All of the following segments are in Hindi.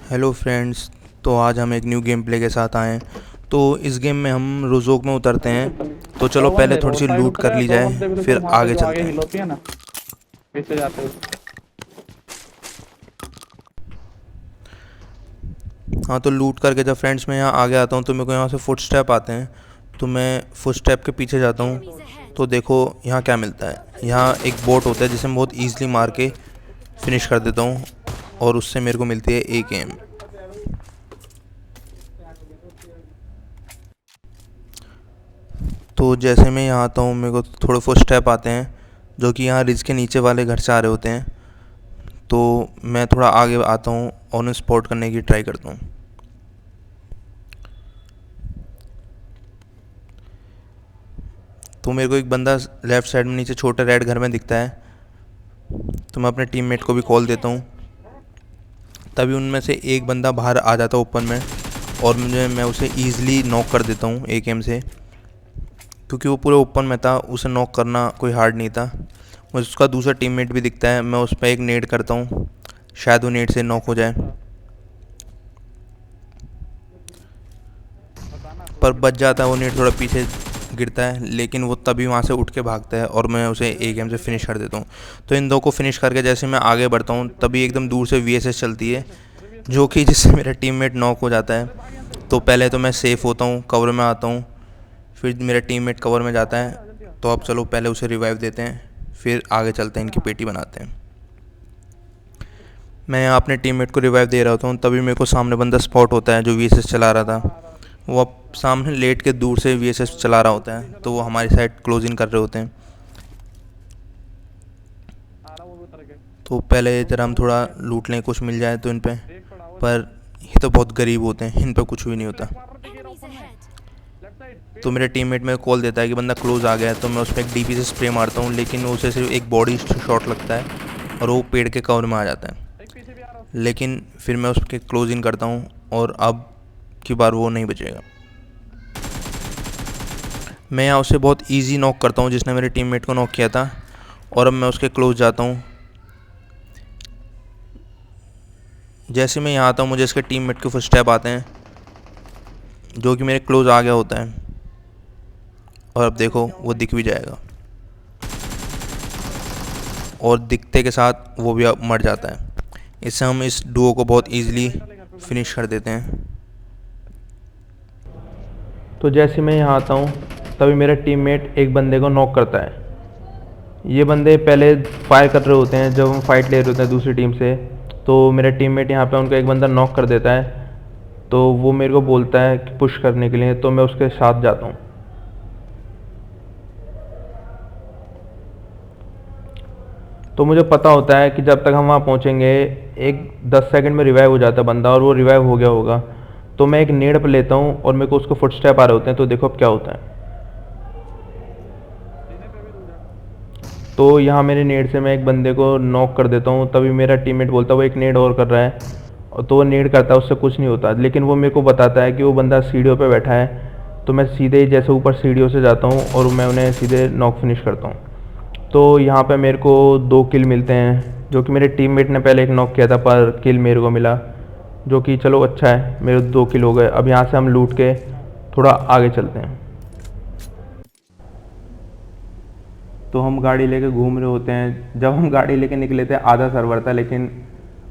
Hello friends. तो आज हम एक न्यू गेम प्ले के साथ आए हैं। तो इस गेम में हम रोज़ोक में उतरते हैं। तो चलो दो पहले बंदे थोड़ी रोड सी साइड लूट कर उतरे हैं, ली दो जाए, बंदे बिल्कुल फिर वहां पे आगे जो चलते आगे हिल हैं। होती है ना, पीछे जाते हुए। हाँ, तो लूट करके जब फ्रेंड्स मैं यहाँ आगे आता हूँ तो मेरे को यहाँ से फुट स्टेप आते हैं। तो मैं फुट स्टेप के पीछे जाता हूँ। Enemies ahead! तो देखो यहाँ क्या मिलता है। यहाँ एक बोट होता है जिसे मैं बहुत ईजिली मार के फिनिश कर देता हूँ, और उससे मेरे को मिलती है एक एम। तो जैसे मैं यहाँ आता हूँ मेरे को थोड़े फुट स्टेप आते हैं जो कि यहाँ रिज के नीचे वाले घर से आ रहे होते हैं। तो मैं थोड़ा आगे आता हूँ और उन्हें स्पॉट करने की ट्राई करता हूँ। तो मेरे को एक बंदा लेफ़्ट साइड में नीचे छोटे रेड घर में दिखता है। तो मैं अपने टीममेट को भी Enemies कॉल देता ahead! हूँ। तभी उनमें से एक बंदा बाहर आ जाता है ओपन में, और मैं उसे ईज़िली नॉक कर देता हूँ एक एम से। क्योंकि वो पूरे ओपन में था, उसे नॉक करना कोई हार्ड नहीं था। मुझे उसका दूसरा टीममेट भी दिखता है, मैं उस पर एक नेड करता हूँ, शायद वो नेड से नॉक हो जाए। बताना पर कोई बच किधर जाता कहाँ है, वो है। नेट थोड़ा पीछे गिरता है, लेकिन वो तभी वहाँ से उठ के भागता है और मैं उसे एक एम से फिनिश कर देता हूँ। तो इन दो को फिनिश करके जैसे मैं आगे बढ़ता हूँ तभी एकदम दूर से वीएसएस चलती है, जो कि जिससे मेरा टीममेट नॉक हो जाता है। अरे भाग यहाँ से, तो भाग पहले यहाँ तो मैं सेफ़ होता हूँ, कवर में आता हूँ। फिर मेरा टीममेट कवर में जाता से। है। जल्दी आ, जल्दी आ। तो अब चलो पहले उसे रिवाइव देते हैं, फिर आगे चलते हैं, इनकी पेटी बनाते हैं। मैं यहाँ अपने टीममेट को रिवाइव दे रहा होता हूँ, तभी मेरे को सामने बंदा स्पॉट होता है जो वीएसएस चला रहा था। आ रहा है। वो अब सामने लेट के दूर से वीएसएस चला रहा होता है, तो वो हमारी साइड क्लोजिंग कर रहे होते हैं। आ रहा वो भी उतर के। तो पहले रुक इधर जा हम रुक जा, थोड़ा नेट नहीं लूट लगा। लें, कुछ मिल जाए तो इन पे। देख पड़ा वो पर देख। ये तो बहुत गरीब होते हैं, इन पे कुछ भी नहीं देख होता। क्रैक मार रहा, दिख रहा Enemies ओपन में। ahead! लेफ्ट साइड तो पेड़ मेरे पे। टीममेट मेरे को कॉल देता है कि बंदा क्लोज आ गया है। तो मैं उस पर एक डीपी से स्प्रे मारता हूँ, लेकिन उसे सिर्फ एक बॉडी शॉट लगता है और वो पेड़ के कवर में आ जाता है। एक पीछे भी आ रहा उसके। लेकिन फिर मैं उसके क्लोज इन करता हूँ, और अब की बार वो नहीं बचेगा। मैं यहाँ उसे बहुत इजी नॉक करता हूँ जिसने मेरे टीममेट को नॉक किया था, और अब मैं उसके क्लोज जाता हूँ। जैसे मैं यहाँ आता हूँ मुझे इसके टीममेट के फुटस्टेप आते हैं, जो कि मेरे क्लोज आ गया होता है। और अब मैं देख देखो के वो आऊंगा दिख भी नीचे। जाएगा, और दिखते के साथ वो भी अब मर ठीक है। जाता है। इससे हम इस डुओ को बहुत घर पे ईजिली बंदे, घर वाले घर पे बंदे फिनिश हैं। कर देते हैं। तो जैसे मैं यहाँ आता हूँ तभी मेरा टीममेट एक बंदे को नॉक करता है। ये बंदे पहले फायर कर रहे होते हैं जब हम फाइट ले रहे होते हैं दूसरी टीम से। तो मेरा टीममेट यहाँ पे उनका एक बंदा नॉक कर देता है। तो वो मेरे को बोलता है कि पुश करने के लिए, तो मैं उसके साथ जाता हूँ। तो मुझे पता होता है कि जब तक हम वहाँ पहुँचेंगे एक 10 सेकंड में रिवाइव हो जाता है बंदा, और वो रिवाइव हो गया होगा। तो मैं एक नेड पर लेता हूँ और मेरे को उसको फुटस्टेप आ रहे होते हैं। तो देखो अब क्या होता है। सीने पे भी तू जा। तो यहाँ मेरे नेड से मैं एक बंदे को नॉक कर देता हूँ, तभी मेरा टीममेट बोलता है वो एक नेड और कर रहा है। और तो वो नेड करता है, उससे कुछ नहीं होता, लेकिन वो मेरे को बताता है कि वो बंदा सीढ़ियों पे बैठा है। तो मैं सीधे जैसे ऊपर सीढ़ियों से जाता हूँ और मैं उन्हें सीधे नॉक फिनिश करता हूँ। तो यहाँ पे मेरे को 2 किल मिलते हैं, जो कि मेरे टीममेट ने पहले एक नॉक किया था, पर किल मेरे को मिला, जो कि चलो अच्छा है, मेरे 2 किल हो गए। अब यहाँ से हम लूट के थोड़ा आगे चलते हैं। तो हम गाड़ी लेके घूम रहे होते हैं। जब हम गाड़ी लेके निकले थे आधा सर्वर था, लेकिन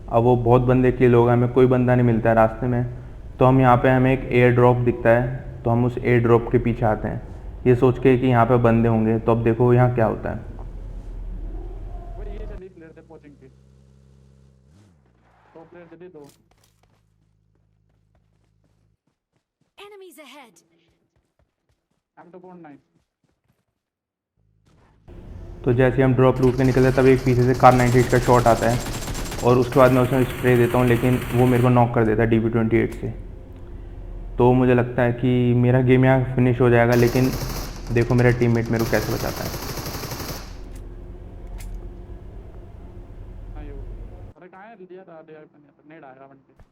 अब वो बहुत बंदे किल हो गए, हमें कोई बंदा नहीं मिलता है रास्ते में। तो हम यहाँ पे हमें एक एयर ड्रॉप दिखता है, तो हम उस एयर ड्रॉप के पीछे आते हैं, ये सोच के कि यहाँ पे बंदे होंगे। तो अब देखो यहाँ क्या होता है। वो ये चली प्लेयर थे कोचिंग की। दो प्लेयर चली दो। Enemies ahead! M2.9। तो जैसे हम ड्रॉप लूट के निकलते हैं तभी एक पीछे से कार 98 का शॉट आता है, और उसके बाद मैं उसमें स्प्रे देता हूँ, लेकिन वो मेरे को नॉक कर देता है DP28 से। तो मुझे लगता है कि मेरा गेम यहाँ फिनिश हो जाएगा, लेकिन देखो मेरा टीममेट मेरे को कैसे बचाता है। हाँ ये वो। अरे कहाँ है, लिया था लिया पे नहीं था, नेट आएगा वन पे।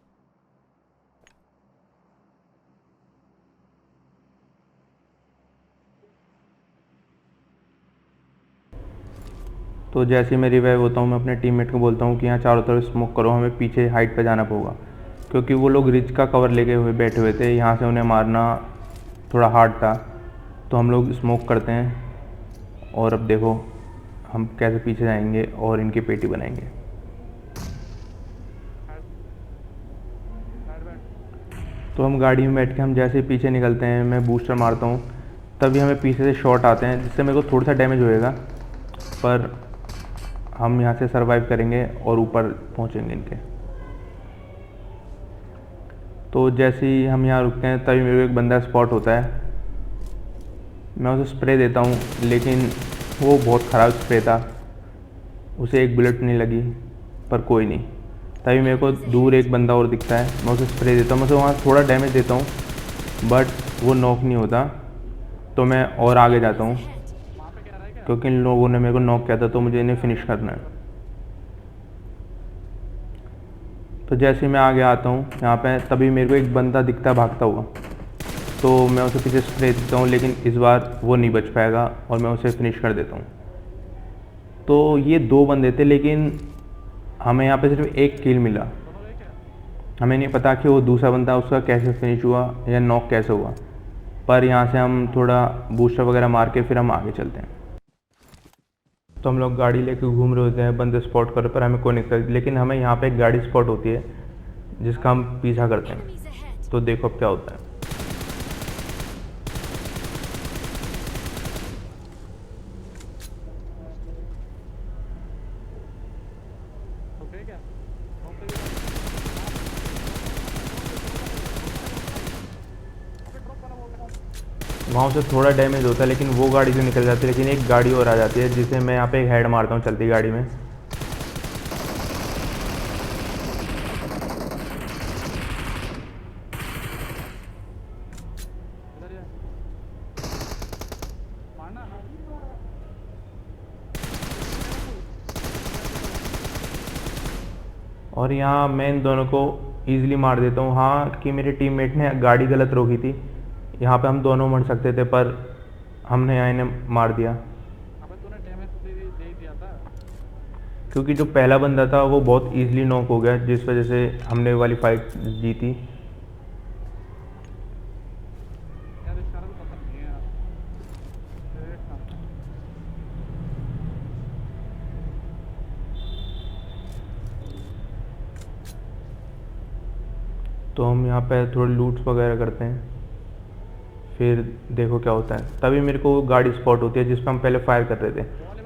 तो जैसे ही मैं रिवाइव होता हूँ मैं अपने टीममेट को बोलता हूँ कि यहाँ चारों तरफ स्मोक करो, हमें पीछे हाइट पे जाना पड़ेगा, क्योंकि वो लोग रिज का कवर लेके हुए बैठे हुए थे, यहाँ से उन्हें मारना थोड़ा हार्ड था। तो हम लोग स्मोक करते हैं और अब देखो हम कैसे पीछे जाएंगे और इनकी पेटी बनाएंगे। तो हम गाड़ी में बैठ के हम जैसे ही पीछे निकलते हैं, मैं बूस्टर मारता हूँ, तभी हमें पीछे से शॉट आते हैं जिससे मेरे को थोड़ा सा डैमेज होएगा, पर हम यहाँ से सरवाइव करेंगे और ऊपर पहुँचेंगे इनके। तो जैसे ही हम यहाँ रुकते हैं तभी मेरे को एक बंदा स्पॉट होता है। मैं उसे स्प्रे देता हूँ लेकिन वो बहुत ख़राब स्प्रे था, उसे एक बुलेट नहीं लगी, पर कोई नहीं। तभी मेरे को दूर एक बंदा और दिखता है, मैं उसे स्प्रे देता हूँ, मैं उसे वहाँ थोड़ा डैमेज देता हूँ बट वो नॉक नहीं होता। तो मैं और आगे जाता हूँ क्योंकि इन लोगों ने मेरे को नॉक किया था, तो मुझे इन्हें फिनिश करना है। तो जैसे ही मैं आगे आता हूँ यहाँ पे, तभी मेरे को एक बंदा दिखता है भागता हुआ, तो मैं उसे पीछे स्प्रे देता हूँ लेकिन इस बार वो नहीं बच पाएगा और मैं उसे फिनिश कर देता हूँ। तो ये 2 बंदे थे लेकिन हमें यहाँ पे सिर्फ एक किल मिला। हमें नहीं पता कि वो दूसरा बंदा उसका कैसे फिनिश हुआ या नॉक कैसे हुआ, पर यहाँ से हम थोड़ा बूस्टर वगैरह मार के फिर हम आगे चलते हैं। तो हम लोग गाड़ी लेके घूम रहे होते हैं, बंदे स्पॉट कर, पर हमें कोई नहीं करता, लेकिन हमें यहाँ पे एक गाड़ी स्पॉट होती है जिसका हम पीछा करते हैं। Enemies ahead. तो देखो अब क्या होता है। ओके क्या वहाँ से थोड़ा डैमेज होता है लेकिन वो गाड़ी से निकल जाती है, लेकिन एक गाड़ी और आ जाती है जिसे मैं यहाँ पे एक हेड मारता हूँ चलती गाड़ी में। इधर ये मारना और यहाँ मैं इन दोनों को ईजिली मार देता हूँ। हाँ कि मेरे टीममेट ने गाड़ी गलत रोकी थी, यहाँ पे हम दोनों मर सकते थे, पर हमने यहाँ इन्हें मार दिया अबे तूने डैमेज तो दे ही दिया था क्योंकि जो पहला बंदा था वो बहुत ईजिली नॉक हो गया, जिस वजह से हमने वाली फाइट जीती। यार इसका तो पता नहीं है यार देखना तो हम यहाँ पे थोड़े लूट्स वगैरह करते हैं, फिर देखो क्या होता है। तभी मेरे को वो गाड़ी स्पॉट होती है जिस पर हम पहले फायर कर रहे थे,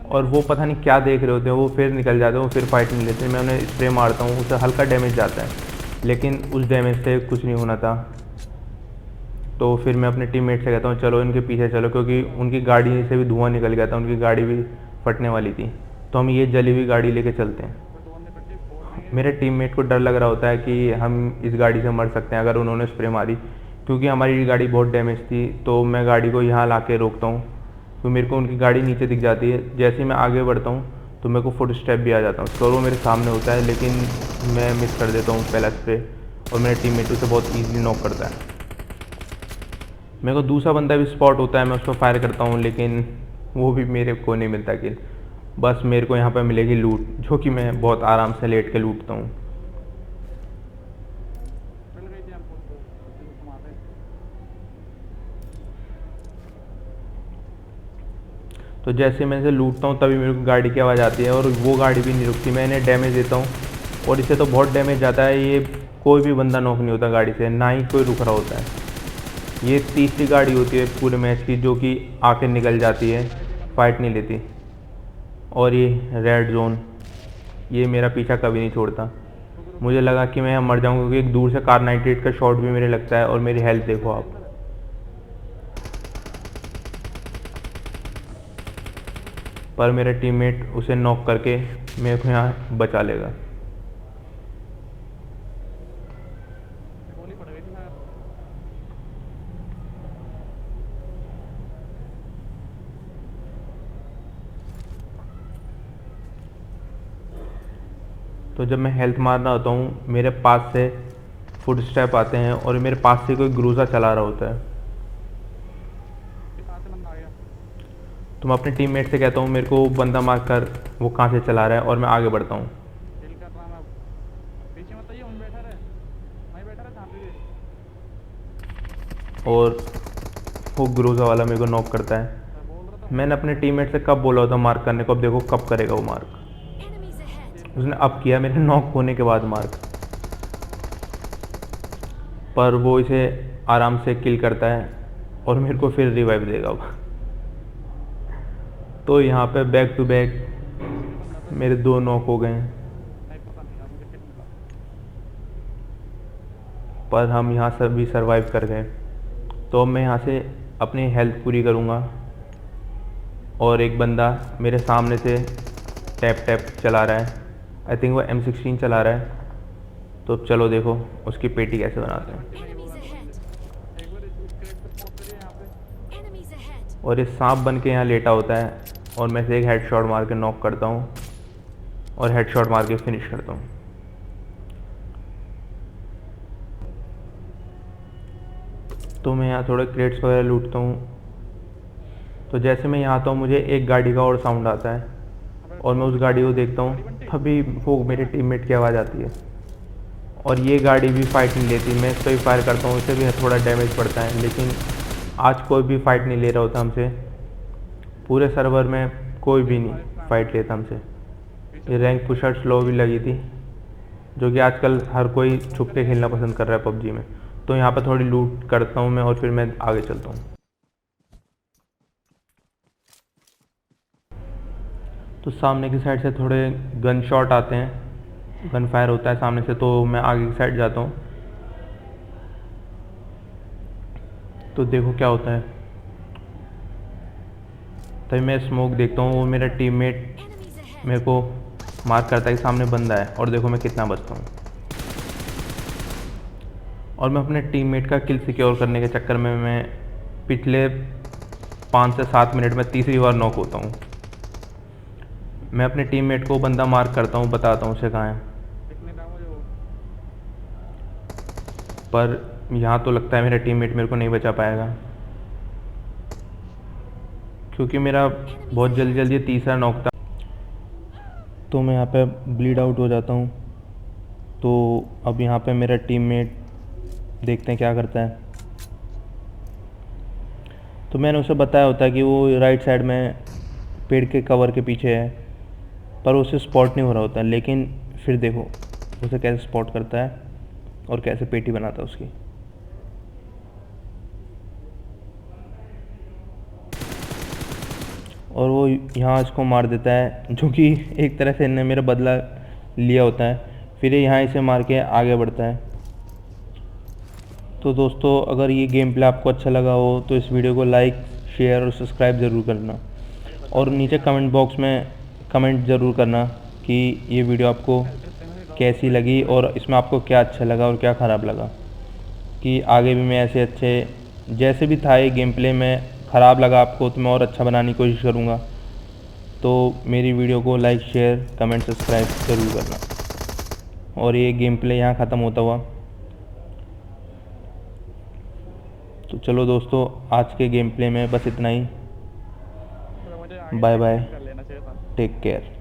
और वो पता नहीं क्या देख रहे होते हैं, वो फिर निकल जाते हैं, वो फिर फाइट नहीं लेते। मैं उन्हें स्प्रे मारता हूँ, उसे हल्का डैमेज जाता है लेकिन उस डैमेज से कुछ नहीं होना था। तो फिर मैं अपने टीममेट से कहता हूँ चलो इनके पीछे चलो, क्योंकि उनकी गाड़ी से भी धुआं निकल गया था, उनकी गाड़ी भी फटने वाली थी। तो हम ये जली हुई गाड़ी लेके चलते हैं। तो दो बंदे कट्टे बोल रहे हैं मेरे टीममेट को डर लग रहा होता है कि हम इस गाड़ी से मर सकते हैं अगर उन्होंने स्प्रे मारी, क्योंकि हमारी गाड़ी बहुत डैमेज थी। तो मैं गाड़ी को यहाँ ला के रोकता हूँ, तो मेरे को उनकी गाड़ी नीचे दिख जाती है। जैसे ही मैं आगे बढ़ता हूँ तो मेरे को फुट स्टेप भी आ जाता हूँ, तो वो मेरे सामने होता है, लेकिन मैं मिस कर देता हूँ पहला स्प्रे, और मेरे टीममेट उसे बहुत ईजिली नॉक करता है। मेरे को दूसरा बंदा भी स्पॉट होता है, मैं उस पर फायर करता हूँ लेकिन वो भी मेरे को नहीं मिलता किल। बस मेरे को यहाँ पर मिलेगी लूट, जो कि मैं बहुत आराम से लेट के लूटता हूँ। मिल गई थी हमको तो घुमाते तो जैसे मैं इसे लूटता हूँ तभी मेरे को गाड़ी की आवाज़ आती है, और वो गाड़ी भी नहीं रुकती। मैं इन्हें डैमेज देता हूँ और इसे तो बहुत डैमेज जाता है। ये कोई भी बंदा नॉक नहीं होता गाड़ी से, ना ही कोई रुक रहा होता है। ये तीसरी गाड़ी होती है पूरे मैच की जो कि आके निकल जाती है, फाइट नहीं लेती। और ये रेड जोन, ये मेरा पीछा कभी नहीं छोड़ता। मुझे लगा कि मैं यहाँ मर जाऊँगा, क्योंकि एक दूर से कार 98 का शॉट भी मेरे लगता है, और मेरी हेल्थ देखो आप। पर मेरा टीममेट उसे नॉक करके मेरे को यहाँ बचा लेगा। गोली पड़ गई थी शायद तो जब मैं हेल्थ मारना होता हूँ, मेरे पास से फुट स्टेप आते हैं और मेरे पास से कोई ग्रूजा चला रहा होता है। कि कहाँ से बंदा आ गया तो मैं अपने टीममेट से कहता हूँ मेरे को बंदा मार कर वो कहाँ से चला रहा है, और मैं आगे बढ़ता हूँ। हिल कर रहा मैं पीछे मत आइए, वहीं बैठा रहे वहीं और वो ग्रोजा वाला मेरे को नॉक करता है। मैंने अपने टीममेट से कब बोला होता मार्क करने को, अब देखो कब करेगा वो मार्क। Enemies ahead. उसने अब किया मेरे नॉक होने के बाद मार्क, पर वो इसे आराम से किल करता है और मेरे को फिर रिवाइव देगा वो। तो यहाँ पे बैक टू बैक मेरे 2 नॉक हो गए हैं, नहीं पता नहीं यार, मुझे किल मिला। पर हम यहाँ से भी सरवाइव कर गए। तो अब मैं यहाँ से अपनी हेल्थ पूरी करूँगा और एक बंदा मेरे सामने से टैप टैप चला रहा है, आई थिंक वो M16 चला रहा है। तो अब चलो देखो उसकी पेटी कैसे बनाते हैं। Enemies ahead. एक बार इस क्रेट पे स्मोक करिए यहाँ पे। Enemies ahead. और ये सांप बन के यहाँ लेटा होता है और मैं से एक हेडशॉट मार के नॉक करता हूँ और हेडशॉट मार के फिनिश करता हूँ। तो मैं यहाँ थोड़े क्रेट्स वगैरह लूटता हूँ। तो जैसे मैं यहाँ आता हूँ मुझे एक गाड़ी का और साउंड आता है और मैं उस गाड़ी को देखता हूँ, तभी वो मेरे टीममेट की आवाज़ आती है और ये गाड़ी भी फाइट नहीं लेती। मैं इस पर भी फायर करता हूँ, इससे भी थोड़ा डैमेज पड़ता है, लेकिन आज कोई भी फाइट नहीं ले रहा होता हमसे। पूरे सर्वर में कोई भी नहीं फाइट लेता हमसे। ये रैंक पुशर स्लो भी लगी थी, जो कि आजकल हर कोई छुप के खेलना पसंद कर रहा है पबजी में। तो यहाँ पर थोड़ी लूट करता हूँ मैं और फिर मैं आगे चलता हूँ। तो सामने की साइड से थोड़े गन शॉट आते हैं, गन फायर होता है सामने से, तो मैं आगे की साइड जाता हूँ। तो देखो क्या होता है, तभी मैं स्मोक देखता हूँ, वो मेरा टीममेट Enemies ahead. मेरे को मार्क करता है कि सामने बंदा है और देखो मैं कितना बचता हूँ। और मैं अपने टीममेट का किल सिक्योर करने के चक्कर में मैं पिछले 5 से 7 मिनट में तीसरी बार नॉक होता हूँ। मैं अपने टीममेट को बंदा मार्क करता हूँ, बताता हूँ उसे कहाँ है, कितने दाम मुझे वो। पर यहाँ तो लगता है मेरा टीममेट मेरे को नहीं बचा पाएगा, क्योंकि मेरा बहुत जल्दी जल्दी तीसरा नॉक था। तो मैं यहाँ पे ब्लीड आउट हो जाता हूँ। तो अब यहाँ पे मेरा टीममेट देखते हैं क्या करता है। तो मैंने उसे बताया होता है कि वो राइट साइड में पेड़ के कवर के पीछे है, पर उसे स्पॉट नहीं हो रहा होता है। लेकिन फिर देखो उसे कैसे स्पॉट करता है और कैसे पेटी बनाता है उसकी। और वो यहाँ इसको मार देता है, जो कि एक तरह से इन्हें मेरा बदला लिया होता है। फिर ये यहाँ इसे मार के आगे बढ़ता है। तो दोस्तों अगर ये गेम प्ले आपको अच्छा लगा हो तो इस वीडियो को लाइक शेयर और सब्सक्राइब ज़रूर करना, और नीचे कमेंट बॉक्स में कमेंट ज़रूर करना कि ये वीडियो आपको कैसी लगी और इसमें आपको क्या अच्छा लगा और क्या ख़राब लगा, कि आगे भी मैं ऐसे अच्छे जैसे भी था ये गेम प्ले में ख़राब लगा आपको तो मैं और अच्छा बनाने की कोशिश करूँगा। तो मेरी वीडियो को लाइक शेयर कमेंट सब्सक्राइब ज़रूर करना। और ये गेम प्ले यहाँ ख़त्म होता हुआ। तो चलो दोस्तों आज के गेम प्ले में बस इतना ही। मुझे आगे बाय बाय, कर लेना चाहिए था। Take care.